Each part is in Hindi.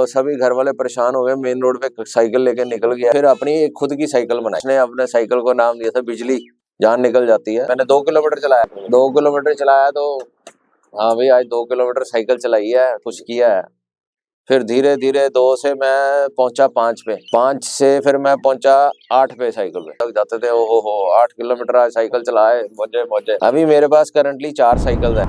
सभी घर वाले परेशान हो गए, मेन रोड पे साइकिल लेके निकल गया। फिर अपनी एक खुद की साइकिल बनाई, उसने अपने साइकिल को नाम दिया था बिजली, जान निकल जाती है। मैंने 2 किलोमीटर चलाया, 2 किलोमीटर चलाया तो हाँ भाई आज 2 किलोमीटर साइकिल चलाई है, कुछ किया है। फिर धीरे धीरे 2 से मैं पहुंचा 5 पे, 5 से फिर मैं पहुंचा 8 पे साइकिल पे। लग जाते थे, ओहो हो 8 किलोमीटर आज साइकिल चलाए, मजे मजे। अभी मेरे पास करंटली 4 साइकिल है।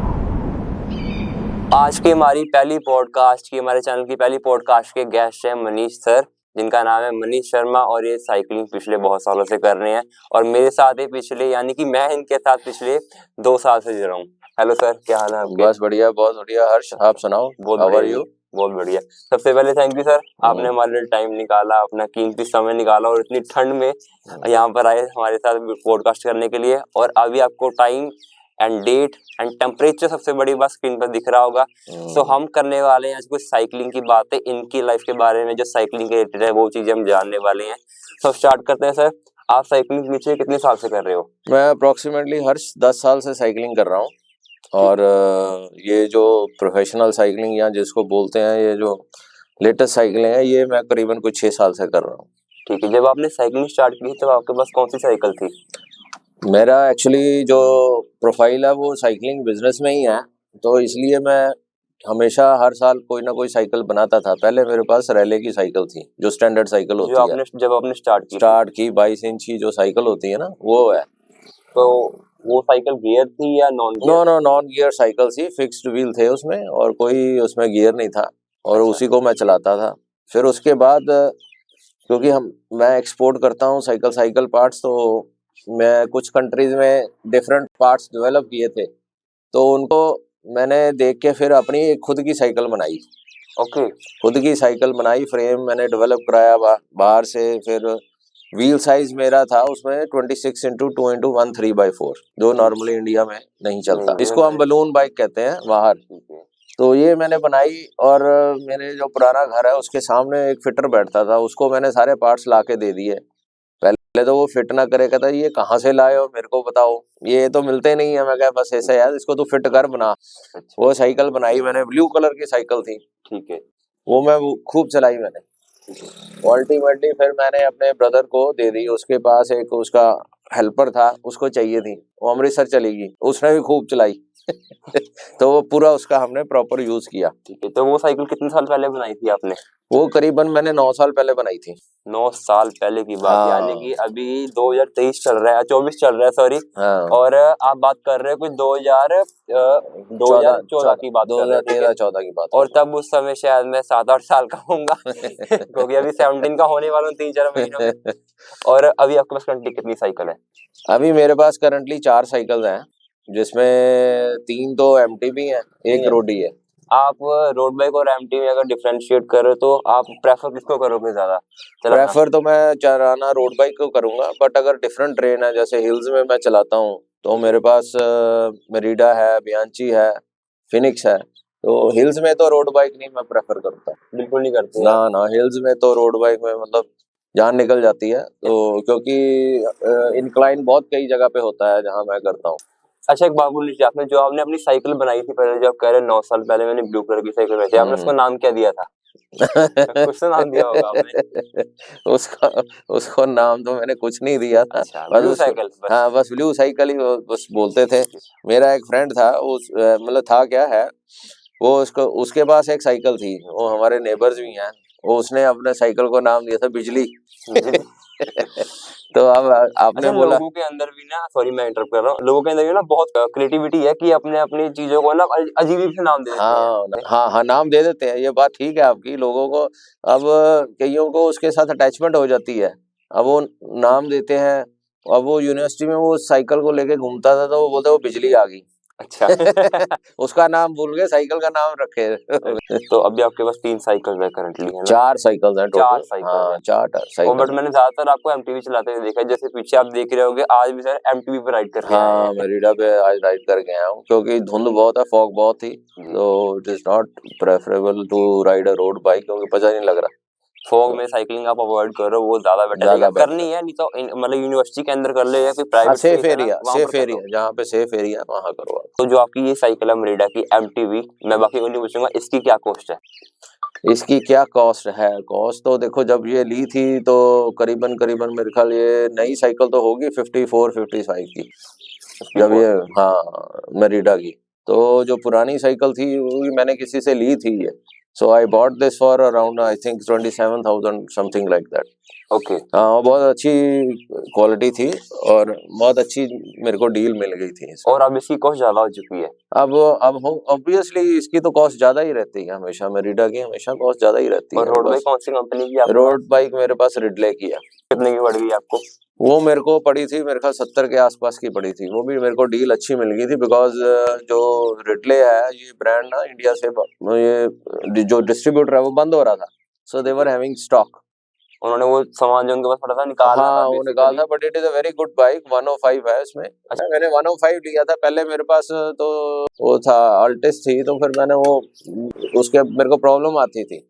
आज की हमारी पहली पॉडकास्ट की, हमारे चैनल की पहली पॉडकास्ट के गेस्ट हैं मनीष सर, जिनका नाम है मनीष शर्मा, और ये साइकिलिंग पिछले बहुत सालों से कर रहे हैं और मेरे साथ ही पिछले, यानी कि मैं इनके साथ पिछले 2 साल से जुड़ रहा हूँ। हेलो सर, क्या हाल है आपके? बस बढ़िया, बहुत बढ़िया। हर्ष आप सुनाओ, हाउ आर यू? बहुत बढ़िया। सबसे पहले थैंक यू सर, आपने हमारे लिए टाइम निकाला, अपना कीमती समय निकाला और इतनी ठंड में यहाँ पर आए हमारे साथ पॉडकास्ट करने के लिए। और अभी आपको time and date and temperature सबसे बड़ी बात स्क्रीन पर दिख रहा होगा। सो हम करने वाले हैं आज कुछ साइकिलिंग की बातें, इनकी लाइफ के बारे में जो साइकिलिंग के रिलेटेड है वो चीजें हम जानने वाले हैं। तो स्टार्ट करते हैं सर। आप साइकिलिंग पीछे कितने साल से कर रहे हो? मैं अप्रोक्सीमेटली हर्ष 10 साल से साइकिलिंग कर रहा हूँ। और ये जो प्रोफेशनल साइकिलिंग या जिसको बोलते हैं, ये जो लेटेस्ट साइकिलिंग है, ये मैं करीबन कुछ 6 साल से कर रहा हूँ। ठीक है, जब आपने साइकिलिंग स्टार्ट की तब आपके पास कौन सी साइकिल थी? मेरा एक्चुअली जो प्रोफाइल है वो साइकिलिंग बिजनेस में ही है, तो इसलिए मैं हमेशा हर साल कोई ना कोई साइकिल बनाता था। पहले मेरे पास रैले की साइकिल थी, जो स्टैंडर्ड साइकिल होती है। जब आपने स्टार्ट की 22 इंच की जो साइकिल होती है ना, वो है। तो वो साइकिल गियर थी या non gear? No, non gear cycle थी, फिक्स्ड व्हील थे उसमें और कोई उसमें गियर नहीं था, और उसी को मैं चलाता था। फिर उसके बाद क्योंकि मैं एक्सपोर्ट करता हूँ साइकिल पार्ट्स, तो मैं कुछ कंट्रीज में डिफरेंट पार्ट्स डेवलप किए थे, तो उनको मैंने देख के फिर अपनी एक खुद की साइकिल बनाई। ओके। खुद की साइकिल बनाई, फ्रेम मैंने डेवलप कराया बाहर से। फिर व्हील साइज मेरा था उसमें 26x2x1 3x4, जो नॉर्मली इंडिया में नहीं चलता। इसको हम बलून बाइक कहते हैं बाहर। तो ये मैंने बनाई, और मेरे जो पुराना घर है उसके सामने एक फिटर बैठता था, उसको मैंने सारे पार्ट्स ला के दे दिए। पहले तो वो फिट ना करे, कहता ये कहाँ से लाए हो, मेरे को बताओ, ये तो मिलते नहीं है। मैं कहा बस ऐसा यार, इसको तो फिट कर बना। वो साइकिल बनाई मैंने, ब्लू कलर की साइकिल थी। ठीक है। वो मैं खूब चलाई मैंने। अल्टीमेटली फिर मैंने अपने ब्रदर को दे दी, उसके पास एक उसका हेल्पर था, उसको चाहिए थी, वो अमृतसर चली गई, उसने भी खूब चलाई। तो वो पूरा उसका हमने प्रॉपर यूज किया। ठीक है, तो वो साइकिल कितने साल पहले बनाई थी आपने? वो करीबन मैंने 9 साल पहले बनाई थी। 9 साल पहले की बात। हाँ। यानी कि अभी 2023 चल रहा है, 24 चल रहा है, सॉरी। हाँ। और आप बात कर रहे हो कुछ 2014 की बात कर रहे हो? 2013-14 की बात। और तब उस समय शायद मैं 7-8 साल का होऊंगा क्योंकि अभी 17 का होने वाला हूँ 3-4 महीनों में। और अभी आपके पास करंटली कितनी साइकिल है? अभी मेरे पास करंटली 4 साइकिल हैं, जिसमें 3 तो एमटीबी हैं, एक रोडी है। आप रोड बाइक और एमटी में अगर डिफरेंशिएट करो तो आप प्रेफर किसको करोगे ज्यादा? प्रेफर तो मैं चलाना रोड बाइक को करूंगा, बट अगर डिफरेंट ट्रेन है, जैसे हिल्स में मैं चलाता हूँ, तो मेरे पास मेरिडा है, बियांची है, फिनिक्स है। तो हिल्स में तो रोड बाइक नहीं मैं प्रेफर करता, बिल्कुल नहीं करते ना। हिल्स में तो रोड बाइक में मतलब जान निकल जाती है, तो क्योंकि इंक्लाइन बहुत कई जगह पे होता है जहाँ मैं करता हूँ। अच्छा, एक बात बोल लीजिए, आपने जो आपने अपनी साइकिल बनाई थी पहले, जो आप कह रहे 9 साल पहले मैंने ब्लू कलर की साइकिल बनाई थी, आपने उसका नाम क्या दिया था? कुछ तो नाम दिया होगा आपने। उसको नाम तो मैंने कुछ नहीं दिया था। अच्छा, ब्लू साइकिल। हाँ, बस ब्लू साइकिल ही बस बोलते थे। मेरा एक फ्रेंड था, उस मतलब था क्या है, वो उसके पास एक साइकिल थी, वो हमारे नेबर्स भी हैं, वो उसने अपने साइकिल को नाम दिया था बिजली। तो अब आपने बोला, लोगों के अंदर भी ना, सॉरी मैं इंटरप्ट कर रहा हूँ, लोगों के अंदर भी ना बहुत क्रिएटिविटी है कि अपने अपनी चीजों को ना अजीब से नाम दे देते हैं। हाँ, नाम दे देते हैं, ये बात ठीक है आपकी। लोगों को अब कईयों को उसके साथ अटैचमेंट हो जाती है, अब वो नाम देते हैं। अब वो यूनिवर्सिटी में वो साइकिल को लेके घूमता था, तो वो बोलते वो बिजली आ गई। अच्छा। उसका नाम भूल गए, साइकिल का नाम रखे। तो अभी आपके पास 3 साइकिल है करंटली, है ना? 4 साइकिल हैं टोटल। 4 साइकिल हाँ, है। 4 साइकिल। बट मैंने ज्यादातर आपको एमटीवी चलाते हुए देखा है, जैसे पीछे आप देख रहे होगे आज भी सर एमटीवी पे राइड करके आए हैं। हाँ, मेरिडा पे आज राइड करके आया हूँ, क्योंकि धुंध बहुत है, फॉग बहुत थी, तो it is not preferable to ride a road bike, क्योंकि पता नहीं लग रहा। फॉग में साइकिलिंग आप अवॉइड करो, वो ज्यादा बेटर है। करनी है नहीं तो मतलब यूनिवर्सिटी के अंदर कर ले या कोई प्राइवेट सेफ एरिया जहाँ पे सेफ एरिया वहाँ करो आप। तो जो आपकी ये साइकिल है मरीडा की एमटीवी, मैं बाकी को नहीं पूछूंगा इसकी क्या कॉस्ट है? इसकी क्या कॉस्ट है? कॉस्ट तो देखो, जब ये ली थी तो करीबन करीबन मेरे ख्याल ये नई साइकिल तो होगी 54-55 की, जब ये, हाँ, मेरिडा की। तो जो पुरानी साइकिल थी वो भी मैंने किसी से ली थी ये। So I bought this for around I think 27,000 something like that. Okay. हाँ, बहुत अच्छी क्वालिटी थी और बहुत अच्छी मेरे को डील मिल गई थी इसमें। और अब इसकी कॉस्ट ज्यादा हो चुकी है। अब ऑब्वियसली इसकी तो कॉस्ट ज्यादा ही रहती है हमेशा, मेरिडा की हमेशा कॉस्ट ज्यादा ही रहती है। और रोड बाइक कौन सी कंपनी की? रोड बाइक मेरे पास रिडले की है। कितने की पड़ गई आपको? वो मेरे को पड़ी थी, मेरे ख्याल 70 के आसपास की पड़ी थी। वो भी मेरे को डील अच्छी मिल गई थी बिकॉज जो रिडले है ये ब्रांड ना इंडिया से, ये जो डिस्ट्रीब्यूटर है वो बंद हो रहा था। सो दे वर हैविंग स्टॉक। उन्होंने वो सामान जो उनके पास पड़ा था निकाला? हाँ, वो निकाला था, but it is a very good bike. 105 है इसमें। अच्छा, मैंने 105 लिया था पहले, मेरे पास तो वो था अल्टिस थी, तो फिर मैंने वो, उसके मेरे को प्रॉब्लम आती थी,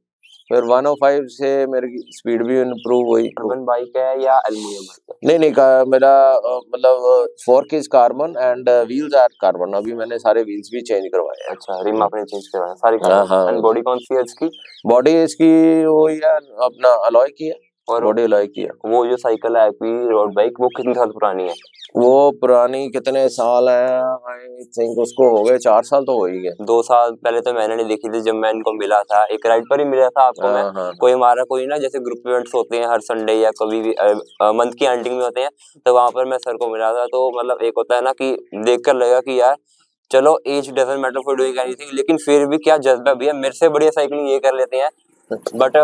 फिर 105 से मेरी स्पीड भी इम्प्रूव हुई। कार्बन बाइक है या एल्युमिनियम बाइक है? नहीं नहीं, मेरा मतलब fork is carbon and wheels are carbon. अभी मैंने सारे व्हील्स भी चेंज करवाए हैं। अच्छा, रिम आपने चेंज करवाया सारी? हाँ हाँ। एंड बॉडी कौन सी है इसकी? बॉडी इसकी वही है, अपना अलॉय की है। और बॉडी अलॉय की है। वो जो साइकिल है आपकी रोड बाइक, वो कितने साल पुरानी है? वो पुरानी कितने साल है? आई थिंक उसको हो गए 4 साल तो हो ही गए। 2 साल पहले तो मैंने नहीं देखी थी, जब मैं इनको मिला था एक राइड पर ही मिला था आपको मैं। हाँ। कोई हमारा कोई ना, जैसे ग्रुप इवेंट्स होते हैं हर संडे या कभी भी मंथ की एंडिंग में होते हैं, तो वहां पर मैं सर को मिला था। तो मतलब एक होता है ना कि देखकर लगा कि यार चलो, age doesn't matter for doing anything, लेकिन फिर भी क्या जज्बा भी है, मेरे से बढ़िया साइकिलिंग ये कर लेते हैं। बट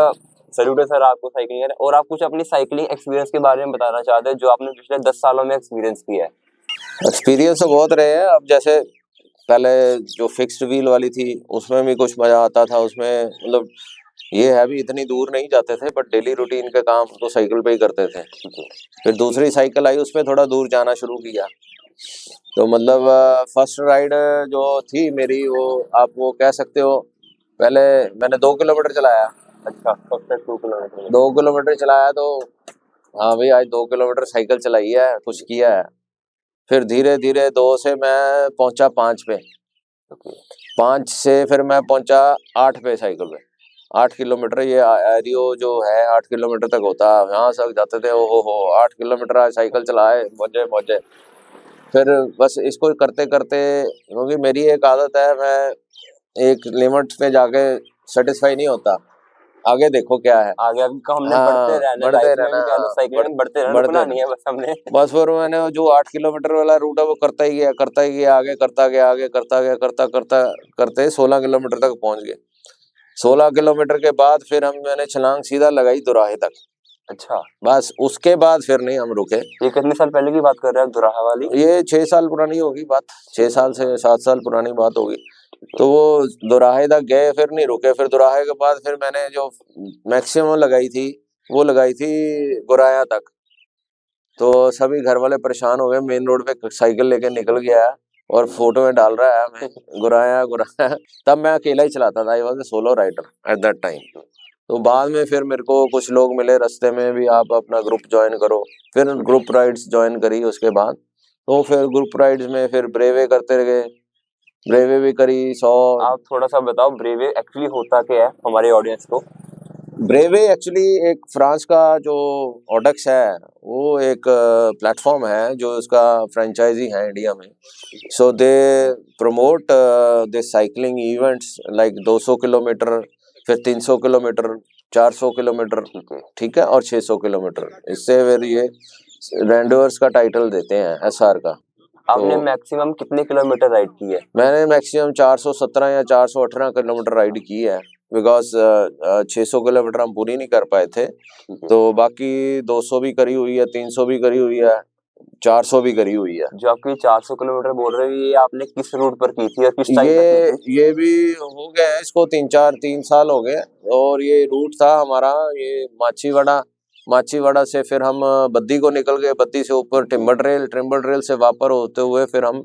सैल्यूट है सर आपको साइकिलिंग है। और आप कुछ अपनी साइकिलिंग एक्सपीरियंस के बारे में बताना चाहते हैं जो आपने पिछले 10 सालों में एक्सपीरियंस किया है? एक्सपीरियंस तो बहुत रहे हैं। अब जैसे पहले जो फिक्स्ड व्हील वाली थी उसमें भी कुछ मजा आता था। उसमें मतलब ये है भी, इतनी दूर नहीं जाते थे, बट डेली रूटीन के काम तो साइकिल पे ही करते थे। फिर दूसरी साइकिल आई, उसमें थोड़ा दूर जाना शुरू किया। तो मतलब फर्स्ट राइड जो थी मेरी, वो आप वो कह सकते हो, पहले मैंने 2 किलोमीटर चलाया। अच्छा, फर्स्ट 2 किलोमीटर? 2 किलोमीटर चलाया तो हाँ भाई, आज 2 किलोमीटर साइकिल चलाई है, कुछ किया है। फिर धीरे धीरे 2 से मैं पहुंचा 5 पे। 5 से फिर मैं पहुंचा 8 पे साइकिल पे। 8 किलोमीटर ये एरियो जो है 8 किलोमीटर तक होता है, यहाँ से जाते थे। ओ हो 8 किलोमीटर आज साइकिल चलाए, मजे मजे। फिर बस इसको करते करते, क्योंकि मेरी एक आदत है, मैं एक लिमिट पे जाके सेटिस्फाई नहीं होता, आगे देखो क्या है। आगे अभी का हमने हाँ, बढ़ते रहना, बढ़ते लाइफ में रहना, भी कह लो, साइकिल में बढ़ते रहना, रुकना नहीं है बस हमने। बस फिर मैंने जो 8 किलोमीटर वाला रूट है वो करता ही गया, आगे करता गया, आगे करता गया, करता करते 16 किलोमीटर तक पहुंच गए। 16 किलोमीटर के बाद फिर मैंने छलांग सीधा लगाई दुराहे तक। अच्छा, बस उसके बाद फिर नहीं हम रुके। ये कितने साल पहले की बात कर रहे हैं आप, दुराहा वाली? ये 6 साल पुरानी होगी बात, 6 साल से 7 साल पुरानी बात होगी। तो वो दुराहे तक गए, फिर नहीं रुके। फिर दुराहे के बाद फिर मैंने जो मैक्सिमम लगाई थी वो लगाई थी गुराया तक। तो सभी घर वाले परेशान हो गए, मेन रोड पे साइकिल लेके निकल गया और फोटो में डाल रहा है हमें गुराया। तब मैं अकेला ही चलाता था, I was a solo rider at that time. तो बाद में फिर मेरे को कुछ लोग मिले रास्ते में भी, आप अपना ग्रुप ज्वाइन करो। फिर ग्रुप राइड्स ज्वाइन करी उसके बाद। तो फिर ग्रुप राइड्स में फिर ब्रेवे करते गए, ब्रेवे भी करी 100। आप थोड़ा सा बताओ ब्रेवे एक्चुअली होता क्या है हमारे ऑडियंस को? ब्रेवे एक्चुअली एक फ्रांस का जो ऑडक्स है, वो एक प्लेटफॉर्म है जो उसका फ्रेंचाइजी है इंडिया में। So they promote the cycling events like 200 kilometre, फिर 300 किलोमीटर, 400 किलोमीटर, ठीक है, और 600 किलोमीटर। इससे फिर ये रेंडोवर्स का टाइटल देते हैं, एसआर का। आपने तो मैक्सिमम कितने किलोमीटर राइड की है? मैंने मैक्सिमम 417 या 418 किलोमीटर राइड की है, बिकॉज 600 किलोमीटर हम पूरी नहीं कर पाए थे। तो बाकी 200 भी करी हुई है, 300 भी करी हुई है, 400 भी करी हुई है। जो आपकी 400 किलोमीटर बोल रहे हो, ये आपने किस रूट पर की थी और किस टाइम पर की थी? ये भी हो गए हैं इसको 3 साल हो गए। और ये रूट था हमारा, ये माछीवाड़ा से फिर हम बद्दी को निकल गए, बद्दी से ऊपर टिम्बर ट्रेल से वापर होते हुए फिर हम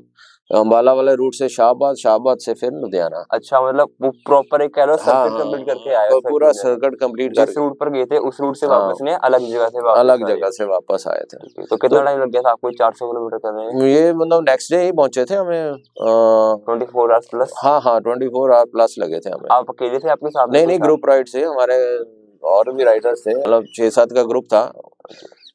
अम्बाला वाले रूट से शाहबाद, शाहबाद से फिर लुधियाना। अच्छा, मतलब वो प्रॉपर एक कह लो हाँ सर्किट कंप्लीट करके आए हाँ, हो पूरा सर्किट सर्किट कंप्लीट जिस करके। रूट पर गए थे उस रूट से हाँ, वापस ने अलग जगह से वापस अलग आए। जगह से वापस आए थे। तो कितना तो टाइम लग गया था आपको 400 किलोमीटर करने में? ये मतलब नेक्स्ट डे ही पहुंचे थे हमें 24 आवर्स प्लस? हाँ हाँ 24 आवर प्लस लगे थे हमें। आप अकेले थे, आपके साथ में नहीं कोई नहीं, था? ग्रुप राइड से हमारे और भी राइडर्स थे, मतलब 6-7 का ग्रुप था।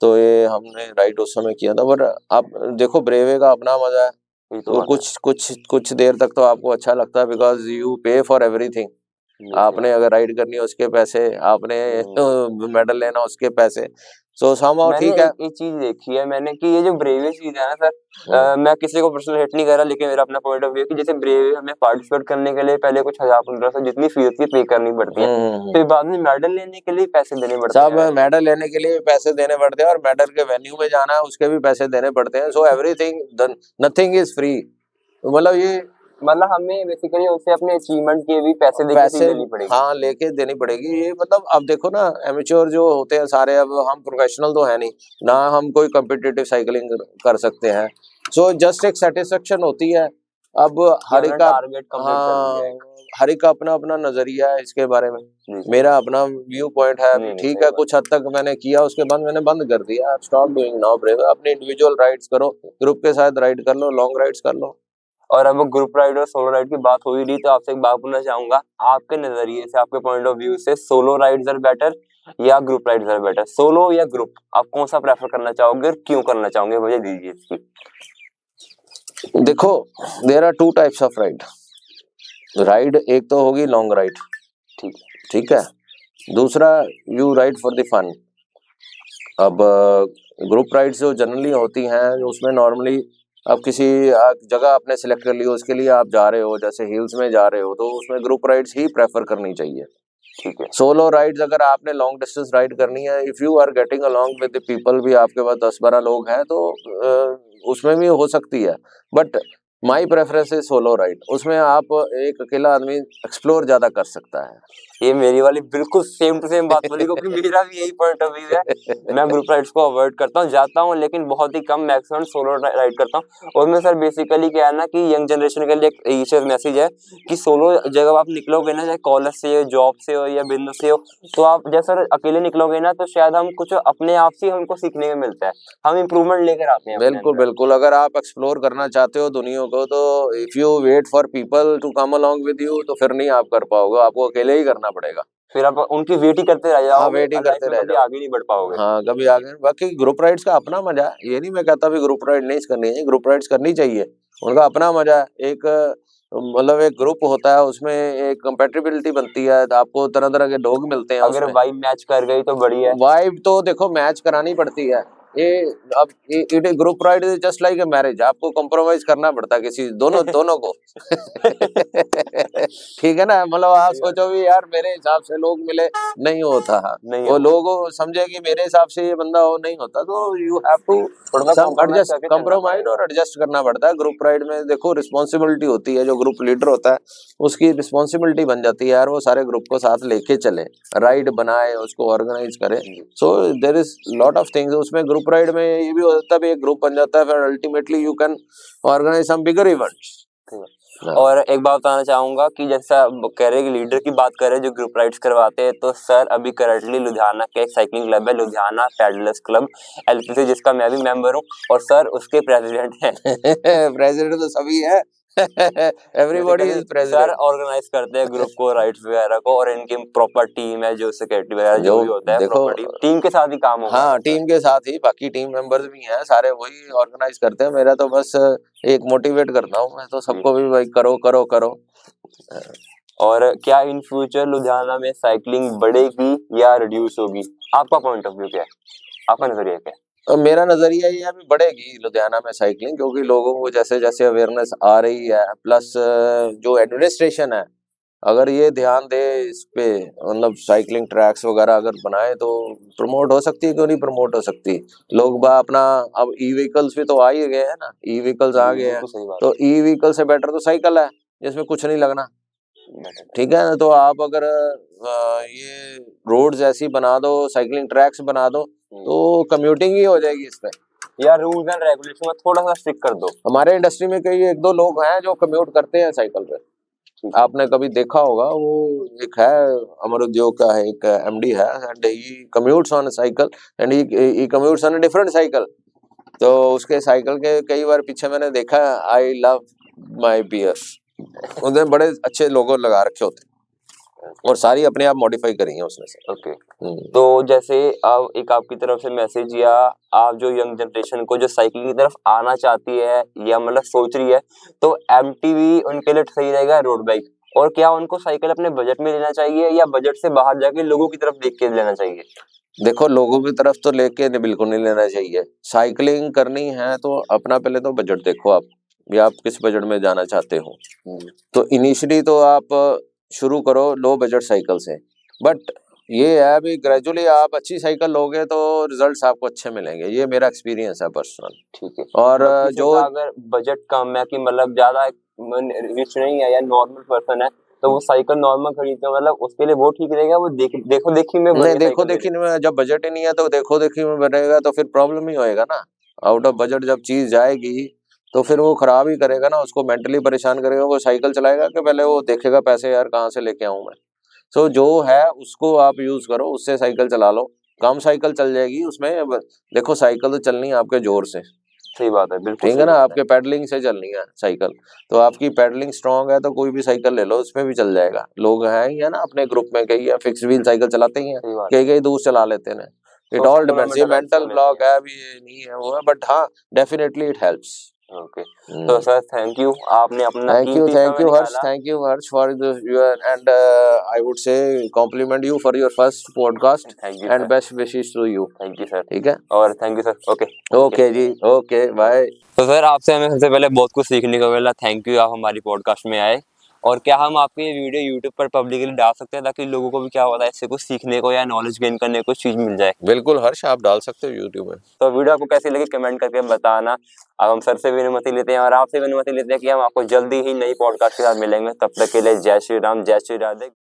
तो ये हमने राइड उस समय किया था। बट आप देखो ब्रेवे का अपना मजा है। ये तो तो बात है। कुछ देर तक तो आपको अच्छा लगता है, बिकॉज यू पे फॉर एवरीथिंग। ये आपने अगर राइड करनी है उसके पैसे, आपने मेडल लेना उसके पैसे, सो समहाउ मैंने ठीक है। एक चीज देखी है मैंने कि ये जो ब्रेवे चीज है ना सर, हम्म, मैं किसी को पर्सनल हेट नहीं कर रहा, लेकिन मेरा अपना पॉइंट ऑफ व्यू है कि जैसे ब्रेवे हमें पार्टिसिपेट करने के लिए पहले कुछ 1000-1500 जितनी फीस की पे करनी पड़ती है, फिर बाद में मेडल लेने के लिए पैसे देने पड़ते सब हैं। मेडल लेने के लिए भी पैसे देने पड़ते हैं, और मेडल के वेन्यू में जाना है उसके भी पैसे देने पड़ते हैं। So everything, nothing is free. मतलब ये मतलब हमें बेसिकली उससे अपने अचीवमेंट के भी पैसे देके सीट पैसे लेनी पड़ेगी। हाँ लेके देनी पड़ेगी। ये मतलब अब देखो ना, एमेच्योर जो होते हैं सारे, अब हम प्रोफेशनल तो है नहीं ना, हम कोई कम्पिटिटिव साइकिलिंग कर सकते हैं। सो जस्ट एक सेटिस्फेक्शन होती है। अब कि हर हमने एक का, टारगेट कंप्लीट कर लिया हाँ, एक। हर एक का अपना अपना नजरिया है इसके बारे में। जी सही मेरा बात। अपना व्यू पॉइंट है। अभी नहीं नहीं ठीक सही है, बात। कुछ हद तक मैंने किया, उसके बाद मैंने बंद कर दिया। Stop doing now brave. अपने इंडिविजुअल राइड्स करो, ग्रुप के साथ राइड कर लो, लॉन्ग राइड्स कर लो। और अब ग्रुप राइड और सोलो राइड की बात हो ही रही, तो आपसे एक बात पूछना चाहूंगा, आपके नजरिए से, आपके पॉइंट ऑफ व्यू से सोलो राइड्स आर बेटर या group rides are better? Solo या ग्रुप, आप कौन सा प्रेफर करना चाहोगे और क्यों करना चाहोगे, मुझे दीजिए इसकी। देखो, there are 2 types of ride. Ride एक तो होगी लॉन्ग राइड, ठीक ठीक है। दूसरा, you ride for the fun. अब ग्रुप राइड्स जो जनरली होती हैं, उसमें नॉर्मली आप किसी जगह आपने सिलेक्ट कर ली, उसके लिए आप जा रहे हो, जैसे हिल्स में जा रहे हो, तो उसमें ग्रुप राइड्स ही प्रेफर करनी चाहिए। ठीक है। सोलो राइड्स अगर आपने लॉन्ग डिस्टेंस राइड करनी है, if you are getting along with the people, भी आपके पास 10-12 लोग हैं, तो उसमें भी हो सकती है। But my preference is solo ride. उसमें आप एक अकेला आदमी एक्सप्लोर ज्यादा कर सकता है। ये मेरी वाली बिल्कुल सेम टू सेम बात बोली, क्योंकि मेरा भी यही पॉइंट ऑफ व्यू है। मैं ग्रुप राइड्स को अवॉइड करता हूँ, जाता हूँ लेकिन बहुत ही कम, मैक्सिमम सोलो राइड करता हूँ। और मैं सर बेसिकली क्या है ना कि यंग जनरेशन के लिए एक मैसेज है कि सोलो जब आप निकलोगे ना, चाहे कॉलेज से हो, जॉब से हो या बिजनेस से हो, तो आप जैसे अकेले निकलोगे ना, तो शायद हम कुछ अपने आप से हमको सीखने को मिलता है, हम इम्प्रूवमेंट लेकर आते हैं अपने बिल्कुल अंदर। बिल्कुल, अगर आप एक्सप्लोर करना चाहते हो दुनिया को, तो if you wait for people to come along with you, तो फिर नहीं आप कर पाओगे, आपको अकेले ही करना पड़ेगा। फिर आप उनकी वेट ही करते रह हाँ, जाओगे, वेट ही लाइफ करते में रह कभी जाओ। आगे नहीं बढ़ पाओगे। हाँ, कभी आगे। बाकी ग्रुप राइड्स का अपना मजा है, ये नहीं मैं कहता भी ग्रुप राइड नहीं करनी है, ग्रुप राइड्स करनी चाहिए, उनका अपना मजा है। एक मतलब एक ग्रुप होता है, उसमें एक कंपेटिबिलिटी बनती है, तो आपको तरह तरह के लोग मिलते हैं अगर उसमें। वाइब मैच कर गई तो बढ़िया है। वाइब तो देखो मैच करानी पड़ती है। ये अब it group ride is just like a marriage, आपको कॉम्प्रोमाइज करना पड़ता है किसी दोनों दोनों को। ठीक है ना, मतलब आप सही बात। सोचो भी यार मेरे हिसाब से लोग मिले, नहीं होता। नहीं वो होता, लोग समझे कि मेरे हिसाब से ये बंदा हो, नहीं होता। तो यू हैव टू थोड़ा सा सम कॉम्प्रोमाइज एडजस्ट, करके चलना कॉम्प्रोमाइज पड़ेगा। और एडजस्ट करना पड़ता है। ग्रुप राइड में देखो रिस्पॉन्सिबिलिटी होती है, जो ग्रुप लीडर होता है उसकी रिस्पॉन्सिबिलिटी बन जाती है यार, वो सारे ग्रुप को साथ लेके चले, राइड बनाए, उसको ऑर्गेनाइज करे। So there is lot of things उसमें। ग्रुप राइड में ये भी हो जाता है भी एक ग्रुप बन जाता है, फिर ultimately you can organise some bigger events. और एक बात बताना चाहूंगा कि जैसा कह रहे हैं कि लीडर की बात करें जो ग्रुप राइड्स करवाते हैं, तो सर अभी करंटली लुधियाना का एक साइकिलिंग क्लब है, लुधियाना पैडलर्स क्लब एलपीसी, जिसका मैं भी मेंबर हूँ और सर उसके प्रेसिडेंट हैं। प्रेसिडेंट तो सभी है। Everybody basically is sir president. Organise करते हैं ग्रुप को, राइड्स वगैरह को, और इनकी प्रॉपर टीम है, जो सेक्रेटरी वगैरह जो जो भी होता है, देखो, प्रॉपर टीम के साथ ही काम हो हाँ, पाता है। टीम के साथ ही, बाकी टीम मेंबर्स भी हैं सारे, वही ऑर्गेनाइज करते हैं। मेरा तो बस एक मोटिवेट करता हूँ मैं तो सबको भी, भाई करो करो करो। और क्या इन फ्यूचर लुधियाना में साइकिलिंग बढ़ेगी या रिड्यूस होगी? आपका पॉइंट ऑफ व्यू क्या है, आपका नजरिया क्या है? मेरा नजरिया ये है भी बढ़ेगी लुधियाना में साइकिलिंग, क्योंकि लोगों को जैसे जैसे अवेयरनेस आ रही है, प्लस जो एडमिनिस्ट्रेशन है अगर ये ध्यान दे इस पे, मतलब साइकिलिंग ट्रैक्स वगैरह अगर बनाए, तो प्रमोट हो सकती है, क्यों नहीं प्रमोट हो सकती। लोग बा अपना, अब ई व्हीकल्स भी तो आ ही गए हैं ना, ई व्हीकल्स आ गए हैं, बिल्कुल सही बात तो ई व्हीकल से बेटर तो साइकिल है जिसमें कुछ नहीं लगना। है। ठीक है ना, तो आप अगर ये रोड्स ऐसी बना दो, साइकिलिंग ट्रैक्स बना दो, तो कम्यूटिंग ही हो जाएगी इस पे। या रूल्स एंड रेगुलेशन में थोड़ा सा स्ट्रिक्ट कर दो। हमारे इंडस्ट्री में कई एक दो लोग हैं जो कम्यूट करते हैं साइकिल पे, आपने कभी देखा होगा, वो एक है अमर उद्योग का है, एक एमडी है, and he commutes on cycle and he commutes on different cycle. तो उसके साइकिल के कई बार पीछे मैंने देखा, आई लव माय बियर्स, उन्हें बड़े अच्छे लोगो लगा रखे होते हैं और सारी अपने आप मॉडिफाई करी है उसने से। ओके तो जैसे अब एक आपकी तरफ से मैसेज, या आप जो यंग जनरेशन को जो साइकिलिंग की तरफ आना चाहती है या मतलब सोच रही है, तो एमटीवी उनके लिए सही रहेगा, रोड बाइक? और क्या उनको साइकिल अपने बजट में लेना चाहिए या बजट से बाहर जाके लोगों की तरफ देख के लेना चाहिए? देखो, लोगों की तरफ तो लेके बिल्कुल नहीं लेना चाहिए। साइकिलिंग करनी है तो अपना पहले तो बजट देखो आप, या आप किस बजट में जाना चाहते हो। तो इनिशियली तो आप शुरू करो लो बजट साइकिल से, बट ये है अभी ग्रेजुअली आप अच्छी साइकिल लोगे तो रिजल्ट्स आपको अच्छे मिलेंगे, ये मेरा एक्सपीरियंस है पर्सनल। ठीक है। और मतलब किसी जो का अगर बजट कम है कि मतलब ज्यादा रिच नहीं है या नॉर्मल पर्सन है, तो वो साइकिल नॉर्मल खरीदते हैं, मतलब उसके लिए वो ठीक रहेगा, वो देखो देखी में नहीं, देखो साइकिल देखी में जब बजट ही नहीं है तो देखो देखी में बनेगा तो फिर प्रॉब्लम ही होएगा ना। आउट ऑफ बजट जब चीज जाएगी तो फिर वो खराब ही करेगा ना, उसको मेंटली परेशान करेगा। वो साइकिल चलाएगा कि पहले वो देखेगा पैसे यार कहाँ से लेके आऊं मैं। सो जो है उसको आप यूज करो, उससे साइकिल चला लो, कम साइकिल चल जाएगी उसमें। देखो साइकिल तो चलनी है आपके जोर से, सही बात है, बिल्कुल ठीक सही है ना, बात आपके पैडलिंग से चलनी है साइकिल। तो आपकी पैडलिंग स्ट्रांग है तो कोई भी साइकिल ले लो, उसमें भी चल जाएगा। लोग हैं ही है ना अपने ग्रुप में, कई फिक्स व्हील साइकिल चलाते ही हैं, सही बात कई कई दूर चला लेते हैं। It social all depends, development ये अलग से मेंटल होनी ब्लॉक चाहिए। है अभी, ये नहीं है वो है, बट हाँ डेफिनेटली इट हेल्प्स। ओके तो सर थैंक यू, आपने अपना कीमती थैंक समय यू हर्ष, निकाला। Thank you Harsh for your and I would say compliment you for your first podcast thank you and sir. Best wishes to you. Thank you sir. ठीक है, और thank you sir. Okay okay जी, ओके बाय। तो सर आपसे हमें सबसे पहले बहुत कुछ सीखने को मिला, थैंक यू, आप हमारी पॉडकास्ट में आए। और क्या हम आपके ये वीडियो यूट्यूब पर पब्लिकली डाल सकते हैं ताकि लोगों को भी क्या होता है इससे कुछ सीखने को या नॉलेज गेन करने को चीज मिल जाए? बिल्कुल हर्ष, आप डाल सकते हो यूट्यूब में। तो वीडियो आपको कैसी लगी कमेंट करके बताना। अब हम सर से भी अनुमति लेते हैं और आपसे भी अनुमति लेते हैं कि हम आपको जल्दी ही नई पॉडकास्ट के साथ मिलेंगे। तब तक के लिए जय श्री राम, जय श्री राधे।